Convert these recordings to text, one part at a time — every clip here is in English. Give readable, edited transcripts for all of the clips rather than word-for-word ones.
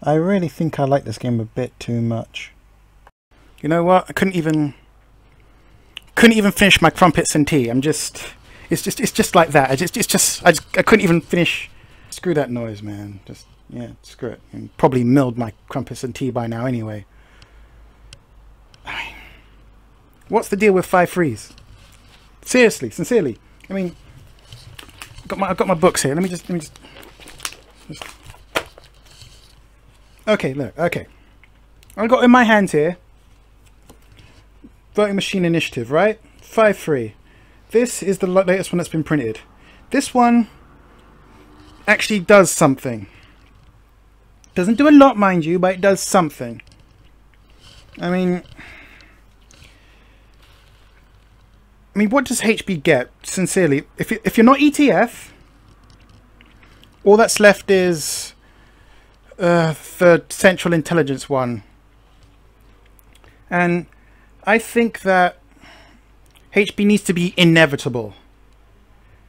I really think I like this game a bit too much. You know what? I couldn't even finish my crumpets and tea. It's just like that. I couldn't even finish. Screw that noise, man. Yeah, screw it. And probably milled my crumpets and tea by now anyway. I mean, what's the deal with 5 frees? Seriously, sincerely. I mean, I've got my books here. Let me just. Okay, look. Okay, I've got in my hands here. Voting Machine Initiative, right? 5 free. This is the latest one that's been printed. This one actually does something. Doesn't do a lot, mind you, but it does something. I mean, what does HB get? Sincerely, if you're not ETF, all that's left is the Central Intelligence one, and I think that HB needs to be inevitable.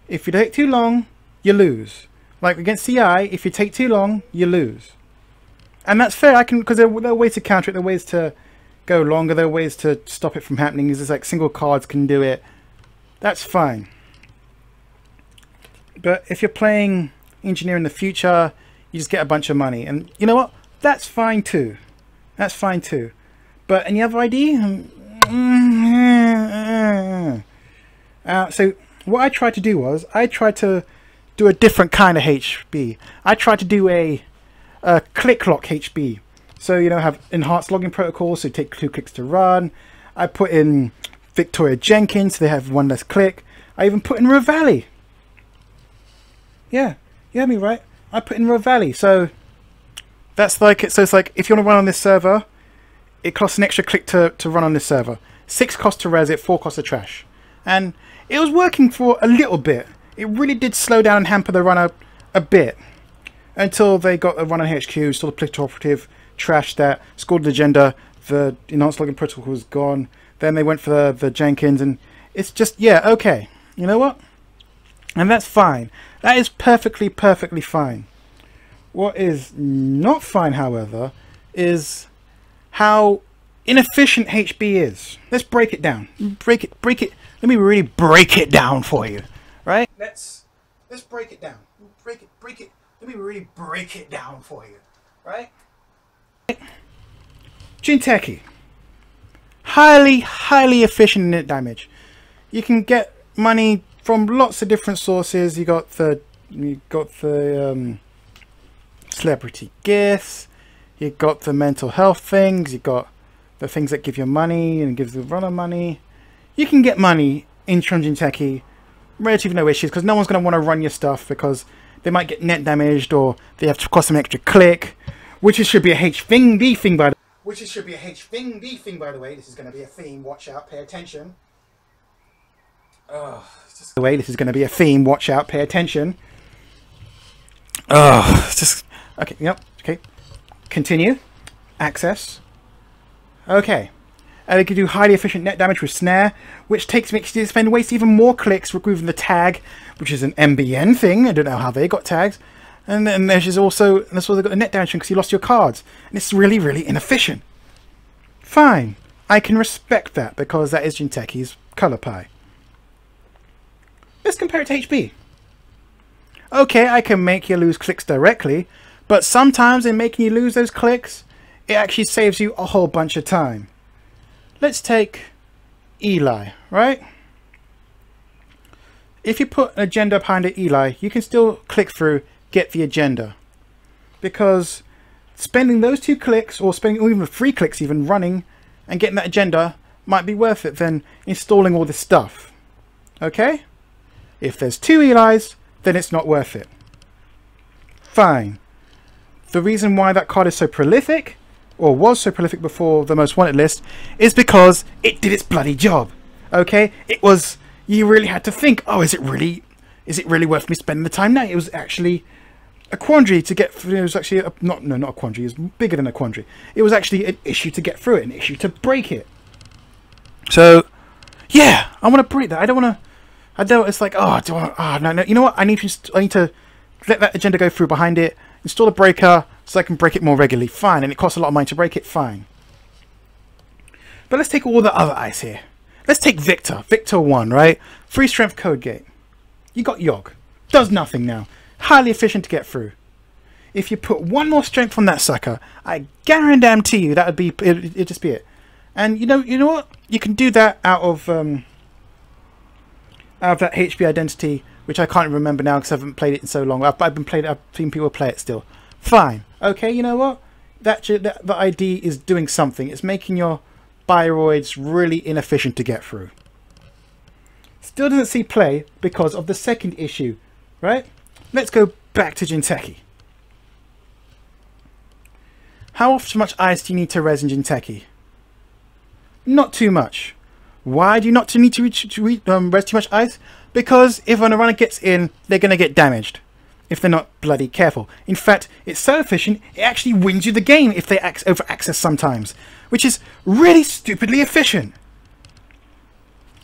If you take too long, you lose. Like against CI, if you take too long, you lose. And that's fair. Because there are ways to counter it. There are ways to go longer. There are ways to stop it from happening. It's like single cards can do it. That's fine. But if you're playing Engineer in the future, you just get a bunch of money. And you know what? That's fine too. That's fine too. But any other ID? So what I tried to do was I tried to do a different kind of HB. I tried to do a click lock HB. So have enhanced login protocol, so take 2 clicks to run. I put in Victoria Jenkins, so they have 1 less click. I even put in Revali. Yeah, you heard me right. I put in Revali. So that's like it. So it's like if you want to run on this server, it costs an extra click to run on this server. 6 costs to res it, 4 costs to trash. And it was working for a little bit. It really did slow down and hamper the runner a bit. Until they got a run on HQ, installed the political operative, trashed that, scored the agenda, the enhanced login protocol was gone. Then they went for the Jenkins, and it's just, yeah, okay. You know what? And that's fine. That is perfectly fine. What is not fine, however, is how inefficient HB is. Let's break it down. Break it. Let me really break it down for you, right? Let's break it down. Break it. Let me really break it down for you, right? Jinteki, highly efficient in net damage. You can get money from lots of different sources. You got the celebrity gifts. You got the mental health things. You got the things that give you money and gives the runner money. You can get money in Jinteki, relatively no issues, because no one's going to want to run your stuff because they might get net damaged or they have to cost them an extra click, which should be a HB thing by the way. This is going to be a theme. Watch out. Pay attention. The way this is going to be a theme. Watch out. Pay attention. Just okay. Yep. Okay. Continue. Access. Okay. And they can do highly efficient net damage with snare, which makes you spend waste even more clicks removing the tag, which is an MBN thing. I don't know how they got tags. And then there's also they got the net damage because you lost your cards, and it's really inefficient. Fine, I can respect that because that is Jinteki's color pie. Let's compare it to HB. Okay, I can make you lose clicks directly, but sometimes in making you lose those clicks, it actually saves you a whole bunch of time. Let's take Eli, right? If you put an agenda behind it, Eli, you can still click through, get the agenda. Because spending those 2 clicks, or even 3 clicks even, running and getting that agenda might be worth it than installing all this stuff. Okay? If there's 2 Elis, then it's not worth it. Fine. The reason why that card is so prolific, or was so prolific before the most wanted list, is because it did its bloody job. Okay? It was, you really had to think, oh, is it really worth me spending the time now? It was actually a quandary to get through. It was actually not a quandary, it was bigger than a quandary. It was actually an issue to get through it, an issue to break it. So yeah, I want to break that. It's like, no, you know what, I need to let that agenda go through behind it, install a breaker, so I can break it more regularly. Fine, and it costs a lot of money to break it. Fine. But let's take all the other ice here. Let's take Victor. Victor 1, right? 3 strength code gate. You got Yogg. Does nothing now. Highly efficient to get through. If you put 1 more strength on that sucker, I guarantee you that would be it'd just be it. And you know what? You can do that out of that HP identity, which I can't remember now because I haven't played it in so long. I've seen people play it still. Fine. Okay, you know what? The ID is doing something. It's making your bioroids really inefficient to get through. Still doesn't see play because of the second issue, right? Let's go back to Jinteki. How much ice do you need to res in Jinteki? Not too much. Why do you not need to res too much ice? Because if a runner gets in, they're going to get damaged if they're not bloody careful. In fact, it's so efficient, it actually wins you the game if they over-access sometimes, which is really stupidly efficient.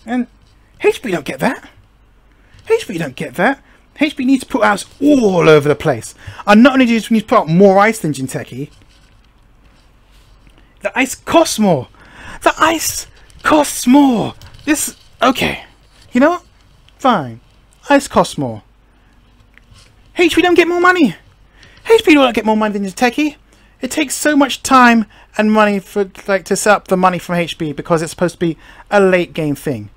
And HP don't get that. HP don't get that. HP needs to put ice all over the place. And not only do you need to put out more ice than Jinteki, the ice costs more. The ice costs more. This... Okay. You know what? Fine. Ice costs more. HP don't get more money. HP don't get more money than Jinteki. It takes so much time and money for to set up the money from HP because it's supposed to be a late game thing.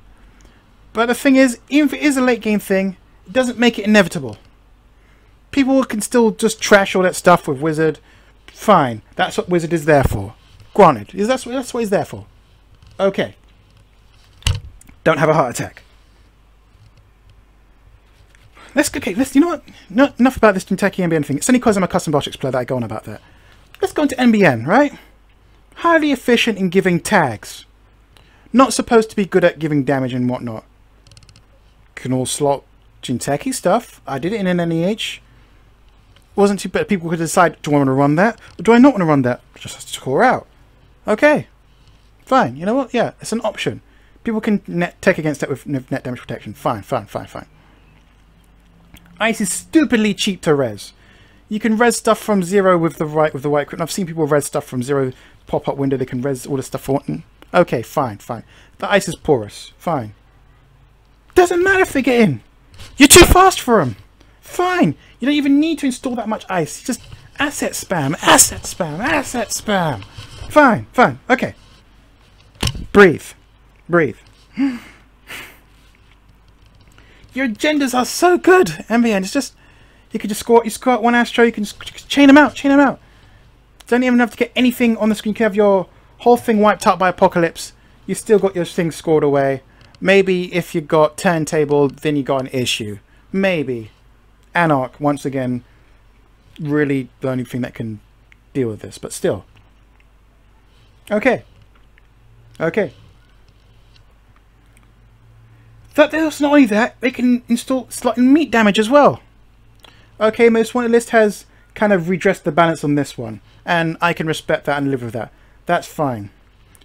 But the thing is, even if it is a late game thing, it doesn't make it inevitable. People can still just trash all that stuff with Wizard. Fine. That's what Wizard is there for. Granted. That's what he's there for. Okay. Don't have a heart attack. You know what? No, enough about this Jinteki NBN thing. It's only because I'm a custom Botrix player that I go on about that. Let's go into NBN, right? Highly efficient in giving tags. Not supposed to be good at giving damage and whatnot. Can all slot Jinteki stuff. I did it in an NEH. Wasn't too bad. People could decide, do I want to run that? Or do I not want to run that? Just score out. Okay. Fine. You know what? Yeah, it's an option. People can net tech against that with net damage protection. Fine, fine, fine, fine. Ice is stupidly cheap to res. You can res stuff from 0 with the right equipment. I've seen people res stuff from 0 pop-up window. They can res all the stuff for one. Okay, fine, fine. The ice is porous. Fine. Doesn't matter if they get in. You're too fast for them. Fine. You don't even need to install that much ice. Just asset spam, asset spam, asset spam. Fine, fine. Okay. Breathe. Breathe. Your agendas are so good, MBN. It's just, you could just score out one Astro, you can just chain them out, Don't even have to get anything on the screen. You can have your whole thing wiped out by Apocalypse. You still got your thing scored away. Maybe if you got Turntable, then you got an issue. Maybe. Anarch, once again, really the only thing that can deal with this, but still. Okay. Okay. That's not only that, they can install slot and meat damage as well. Okay, Most Wanted list has kind of redressed the balance on this one, and I can respect that and live with that. That's fine.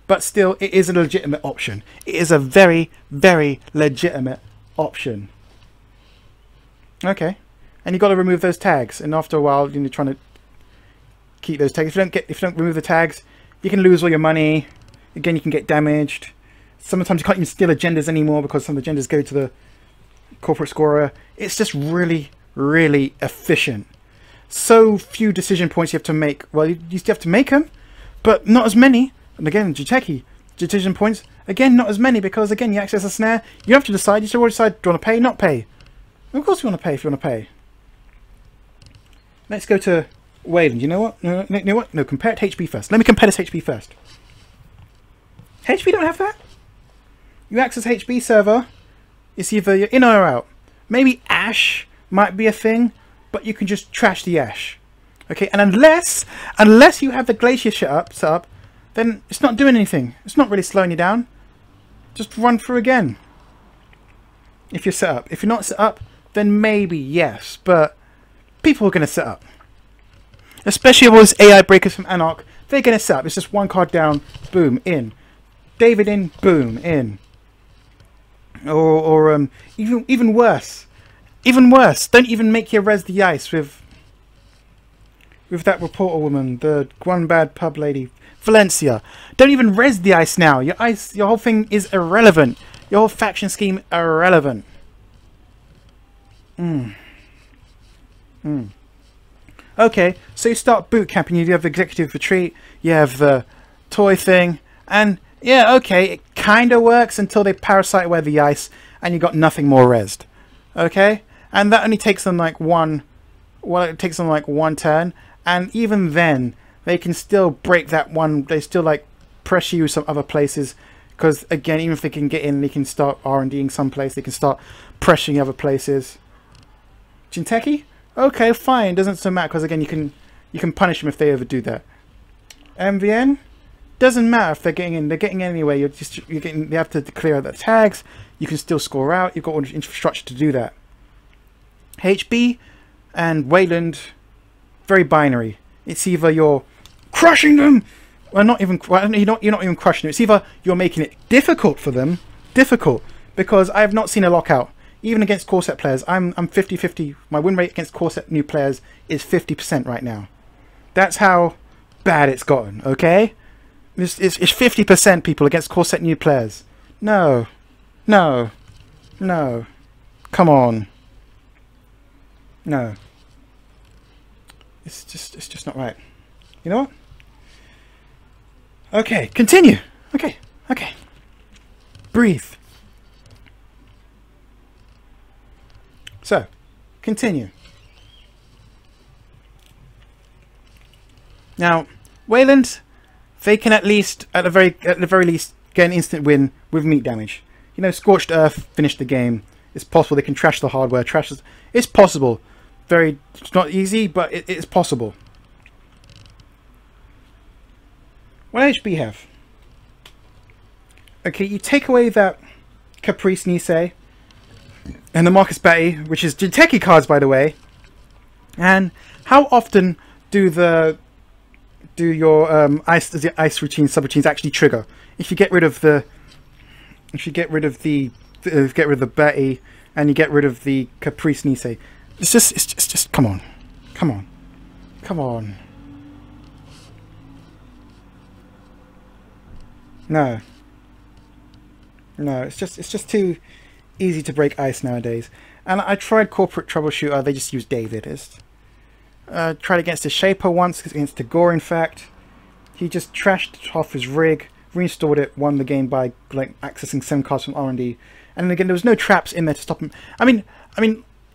But still, it is a legitimate option. It is a very, very legitimate option. Okay. And you've got to remove those tags, and after a while, you're trying to keep those tags. If you don't remove the tags, you can lose all your money. Again, you can get damaged. Sometimes you can't even steal agendas anymore because some of the agendas go to the corporate scorer. It's just really, really efficient. So few decision points you have to make. Well, you still have to make them, but not as many. And again, Jinteki, decision points, again, not as many because, again, you access a snare. You have to decide. You should already decide, do you want to pay, not pay? Of course you want to pay if you want to pay. Let's go to Wayland. You know what? You know what? No, compare it to HP first. Let me compare this to HP first. HP don't have that. You access HB server, it's either you're in or out. Maybe Ash might be a thing, but you can just trash the Ash. Okay, and unless you have the Glacier set up, then it's not doing anything. It's not really slowing you down. Just run through again. If you're set up. If you're not set up, then maybe yes, but people are going to set up. Especially with those AI breakers from Anarch, they're going to set up. It's just one card down, boom, in. David in, boom, in. Or even worse. Even worse, don't even make your res the ice with with that reporter woman, the one bad pub lady, Valencia. Don't even res the ice now. Your whole thing is irrelevant. Your whole faction scheme irrelevant. Okay, so you start boot camping. You have executive retreat. You have the toy thing, and yeah, okay, it kind of works until they parasite away the ice, and you got nothing more resed. Okay, and that only takes them like one. Well, it takes them like one turn, and even then, they can still break that one. They still like pressure you some other places, because again, even if they can get in, they can start R&Ding someplace. They can start pressuring other places. Jinteki? Okay, fine. Doesn't so matter, because again, you can punish them if they overdo that. MVN? Doesn't matter if they're getting in. They're getting in anyway. You're getting. They have to clear out the tags. You can still score out. You've got all the infrastructure to do that. HB and Wayland, very binary. It's either you're crushing them, or not even. Well, you're not even crushing them. It's either you're making it difficult for them, because I have not seen a lockout. Even against core set players, I'm 50-50. My win rate against core set new players is 50% right now. That's how bad it's gotten. Okay. It's 50% people against core set new players. No. Come on. No. It's just not right. You know what? Okay, continue. Okay. Breathe. So, continue. Now, Wayland, they can at the very least get an instant win with meat damage. You know, Scorched Earth finished the game. It's possible they can trash the hardware. It's possible. It's not easy, but it's possible. What HB have? Okay, you take away that Caprice Nisei and the Marcus Batty, which is Jinteki cards, by the way. And how often do your ice routines, subroutines actually trigger? If you get rid of the Batty and you get rid of the Caprice Nisei, it's just come on. No, it's just too easy to break ice nowadays. And I tried Corporate Troubleshooter. They just use David. Tried against the Shaper once, against the Gore, in fact. He just trashed off his rig, reinstalled it, won the game by like accessing 7 cards from R&D. And again, there was no traps in there to stop him. I mean,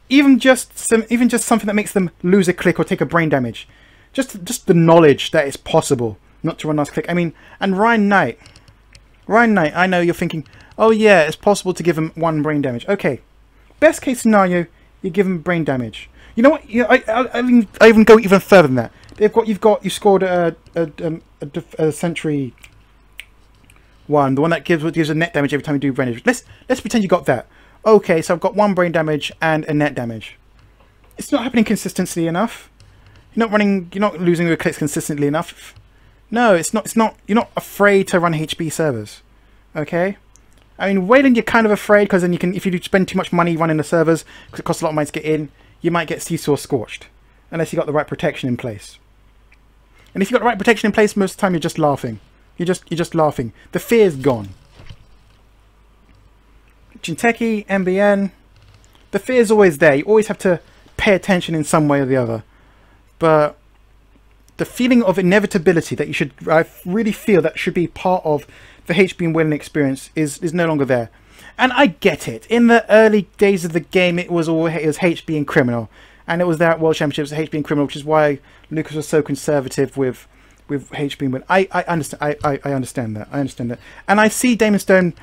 even just something that makes them lose a click or take a brain damage. Just the knowledge that it's possible not to run last click. I mean, and Ryan Knight, I know you're thinking, oh yeah, it's possible to give him 1 brain damage. Okay, best case scenario, you give him brain damage. You know what? I even go even further than that. You scored a Century one, the one that gives a net damage every time you do brain damage. Let's pretend you got that. Okay, so I've got 1 brain damage and a net damage. It's not happening consistently enough. You're not losing your clicks consistently enough. No, it's not. You're not afraid to run HB servers. Okay. I mean, Wayland, you're kind of afraid because then if you spend too much money running the servers, because it costs a lot of money to get in, you might get Seesaw Scorched, unless you got the right protection in place. And if you got the right protection in place, most of the time you're just laughing. You're just laughing. The fear's gone. Jinteki, MBN, the fear's always there. You always have to pay attention in some way or the other. But the feeling of inevitability that I really feel that should be part of the HB and Wayland experience is no longer there. And I get it. In the early days of the game, it was HB and Criminal. And it was there at World Championships, HB and Criminal, which is why Lucas was so conservative with HB and Wayland. I understand. I understand that. I understand that. And I see Damon Stone.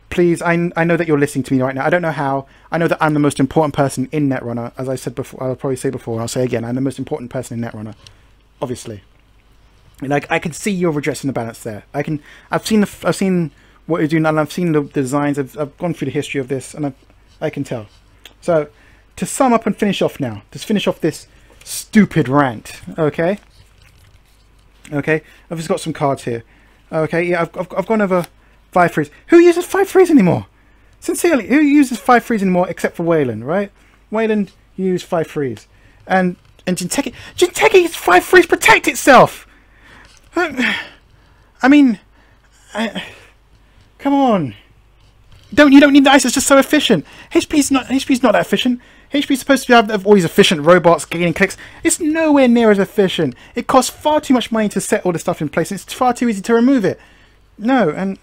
Please, I know that you're listening to me right now. I don't know how. I know that I'm the most important person in Netrunner. As I said before, I'll probably say before, and I'll say again, I'm the most important person in Netrunner. Obviously. Like, I can see you're redressing the balance there. I've seen what you're doing, and I've seen the designs. I've gone through the history of this, and I can tell. So, to sum up and finish off now, to finish off this stupid rant, okay? Okay, I've just got some cards here. Okay, yeah, I've gone over 5-3s. Who uses 5-3s anymore? Sincerely, who uses 5-3s anymore except for Wayland, right? Wayland, you use 5-3s. And And Jinteki's 5 freeze protect itself! I mean... come on. You don't need the ice, it's just so efficient. HP's not that efficient. HP's supposed to have all these efficient robots gaining clicks. It's nowhere near as efficient. It costs far too much money to set all the stuff in place, and it's far too easy to remove it. No.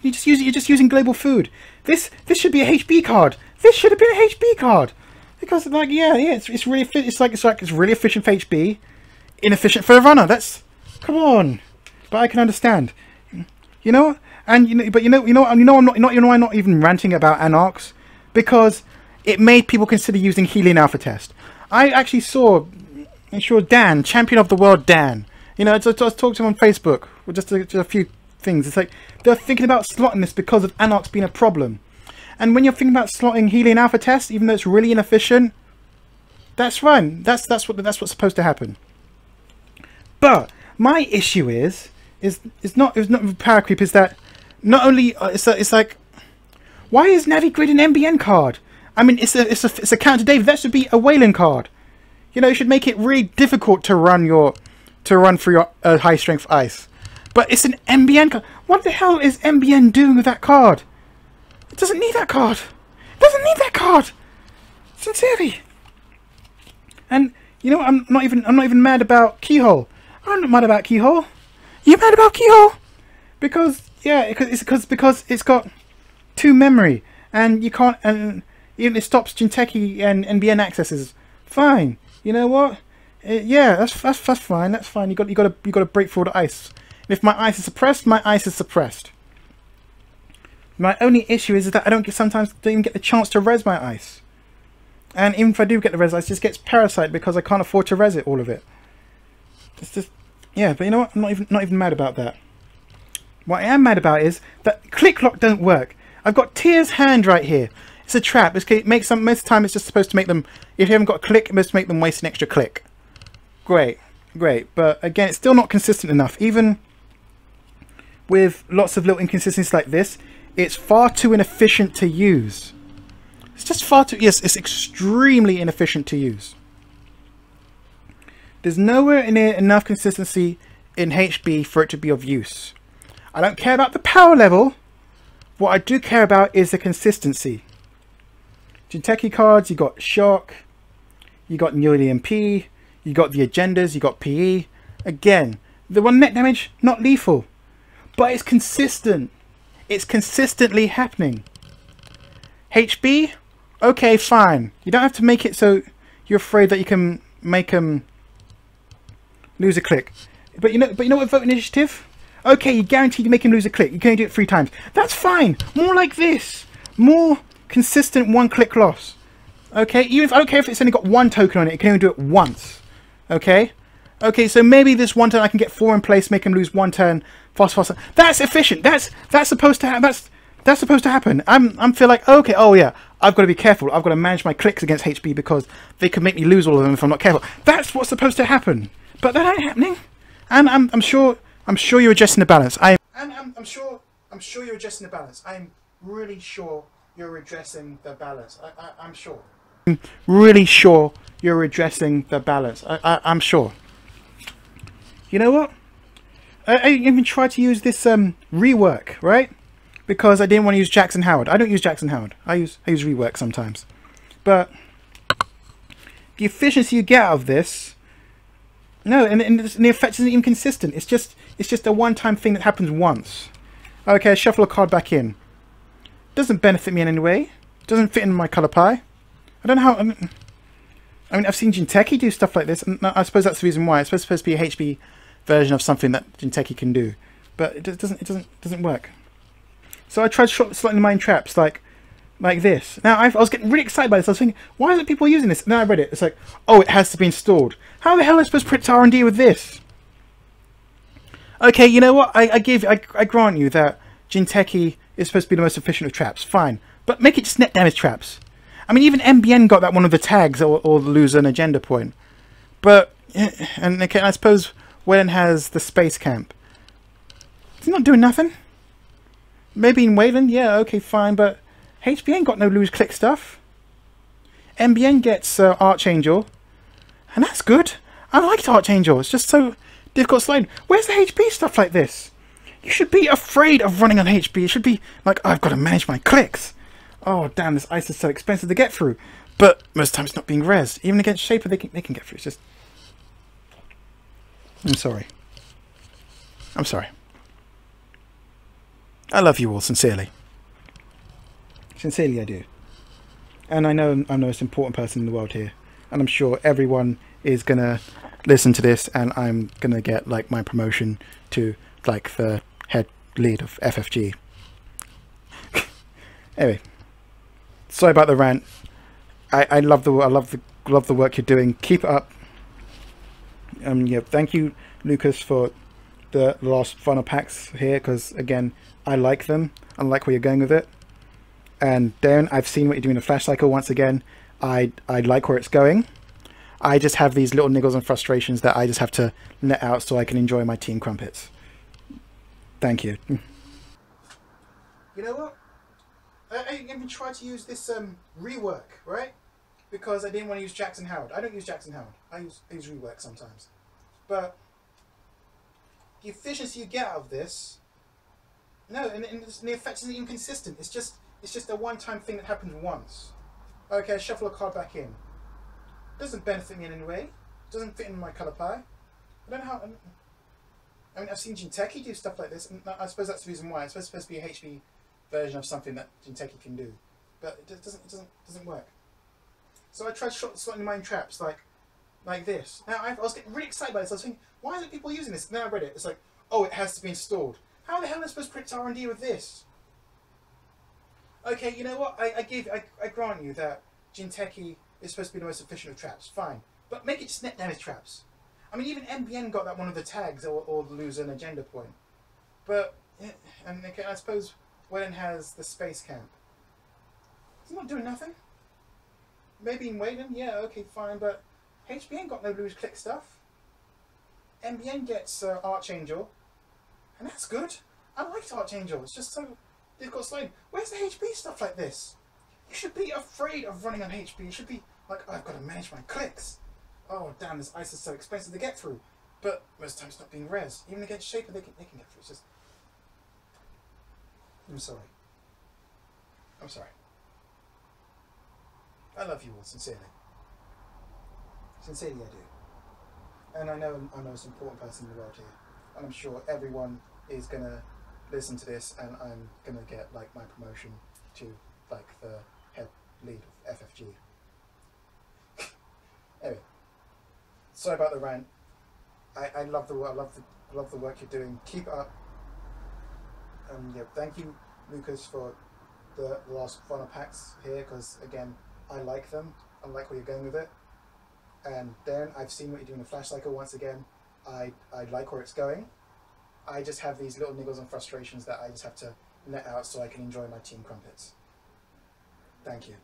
You're just using global food. This should be a HB card. This should have been a HB card. Because like it's really it's really efficient for HB, inefficient for a runner. Come on. But I can understand. You know? And I'm not even ranting about Anarchs, because it made people consider using Helion Alpha Test. I actually saw Dan, champion of the world Dan. You know, I was talking to him on Facebook with just a few things. It's like they're thinking about slotting this because of Anarchs being a problem. And when you're thinking about slotting Helion Alpha Test, even though it's really inefficient, that's fine. That's what's supposed to happen. But my issue is not with power creep. Is that not only it's like, why is Navigrid an MBN card? I mean, it's a counter David. That should be a Wayland card. You know, it should make it really difficult to run through your high strength ice. But it's an MBN card. What the hell is MBN doing with that card? It doesn't need that card. It doesn't need that card. Sincerely. And you know, I'm not even mad about Keyhole. I'm not mad about Keyhole. You mad about Keyhole? Because because it's got 2 memory, and you can't, and even it stops Jinteki and NBN accesses. Fine. You know what? Yeah, that's fine. That's fine. You got to break through all the ice. And if my ice is suppressed, my ice is suppressed. My only issue is that I sometimes don't even get the chance to res my ice. And even if I do get the res, ice just gets parasite because I can't afford to res it, all of it. It's just, yeah, but you know what? I'm not even mad about that. What I am mad about is that click lock don't work. I've got Tier's hand right here. It's a trap. It makes most of the time it's just supposed to make them, if you haven't got a click, it must make them waste an extra click. Great. But again, it's still not consistent enough. Even with lots of little inconsistencies like this, it's far too inefficient to use. It's just far too, yes, it's extremely inefficient to use. There's nowhere near enough consistency in HB for it to be of use. I don't care about the power level. What I do care about is the consistency. Jinteki cards, you got Shock, you got New EMP, you got the agendas, you got PE. Again, the one net damage, not lethal. But it's consistent. It's consistently happening. HB, okay, fine. You don't have to make it so you're afraid that you can make them lose a click. But you know what, vote initiative? Okay, you guaranteed to make him lose a click. You can only do it 3 times. That's fine. More like this. More consistent 1-click loss. Okay, even if I don't care if it's only got 1 token on it, it can only do it once. Okay? Okay, so maybe this 1 turn I can get 4 in place, make him lose 1 turn, faster. That's efficient. That's supposed to happen. That's supposed to happen. I'm feel like, okay, oh yeah, I've got to be careful. I've got to manage my clicks against HB because they could make me lose all of them if I'm not careful. That's what's supposed to happen. But that ain't happening. And I'm sure you're adjusting the balance. I'm sure you're adjusting the balance. I'm really sure you're addressing the balance. I'm sure. I'm really sure you're addressing the balance. I'm sure. You know what? I even tried to use this rework, right? Because I didn't want to use Jackson Howard. I don't use Jackson Howard. I use rework sometimes. But the efficiency you get out of this, no, and the effect isn't even consistent. It's just a one-time thing that happens once. Okay, shuffle a card back in. Doesn't benefit me in any way. Doesn't fit in my colour pie. I don't know how. I mean, I've seen Jinteki do stuff like this, and I suppose that's the reason why. It's supposed to be a HB version of something that Jinteki can do, but it doesn't work. So I tried slotting mine traps like this. Now I was getting really excited by this. I was thinking, why isn't people using this? And then I read it. It's like, oh, it has to be installed. How the hell am I supposed to print R&D with this? Okay, you know what? I grant you that Jinteki is supposed to be the most efficient of traps. Fine, but make it just net damage traps. I mean, even MBN got that one of the tags or lose an agenda point. But and okay, I suppose Wayland has the space camp. It's not doing nothing. Maybe in Wayland, yeah, okay, fine, but HB ain't got no lose click stuff. MBN gets Archangel, and that's good. I liked Archangel. It's just so difficult to slide. Where's the HP stuff like this? You should be afraid of running on HP. You should be like, I've got to manage my clicks. Oh damn, this ice is so expensive to get through. But most times it's not being rezzed. Even against Shaper, they can get through. It's just, I'm sorry. I'm sorry. I love you all sincerely. Sincerely, I do. And I know I'm the most important person in the world here. And I'm sure everyone is going to listen to this and I'm going to get like my promotion to like the head lead of FFG. Anyway, sorry about the rant. I love the work you're doing. Keep it up. Yeah, thank you, Lucas, for the last final packs here, because again, I like them. I like where you're going with it. And Darren, I've seen what you're doing in the Flash Cycle once again. I like where it's going. I just have these little niggles and frustrations that I just have to let out so I can enjoy my team crumpets. Thank you. You know what? I even tried to use this rework, right? Because I didn't want to use Jackson Howard. I don't use Jackson Howard. I use rework sometimes. But the efficiency you get out of this, no, and the effect isn't even consistent. It's just a one-time thing that happens once. Okay, shuffle a card back in. Doesn't benefit me in any way. Doesn't fit in my colour pie. I don't know how. I mean, I've seen Jinteki do stuff like this, and I suppose that's the reason why. It's supposed to be a HP version of something that Jinteki can do, but it doesn't work. So I tried slotting mine traps like this. Now I was getting really excited by this. I was thinking, why isn't people using this? Now I read it. It's like, oh, it has to be installed. How the hell am I supposed to predict R&D with this? Okay, you know what? I grant you that Jinteki is supposed to be the most efficient of traps. Fine, but make it just net damage traps. I mean, even MBN got that one of the tags or lose an agenda point. But and okay, I suppose Wellen has the space camp. It's not doing nothing. Maybe in Wayland, yeah, okay, fine, but HB ain't got no lose click stuff. MBN gets Archangel, and that's good. I liked Archangel. It's just so difficult to slide. Where's the HP stuff like this? You should be afraid of running on HP. You should be like, I've got to manage my clicks. Oh damn, this ice is so expensive to get through. But most times it's not being rezzed. Even against Shaper, they can get through. It's just, I'm sorry. I'm sorry. I love you all sincerely. Sincerely, I do. And I know I'm the most important person in the world here. And I'm sure everyone is going to listen to this and I'm going to get like my promotion to like the head lead of FFG. Anyway, sorry about the rant. I love the work you're doing. Keep it up. Yeah, thank you, Lucas, for the last final packs here, because again, I like them. I like where you're going with it. And Darren, I've seen what you're doing in the Flash Cycle once again. I like where it's going. I just have these little niggles and frustrations that I just have to let out so I can enjoy my team crumpets. Thank you.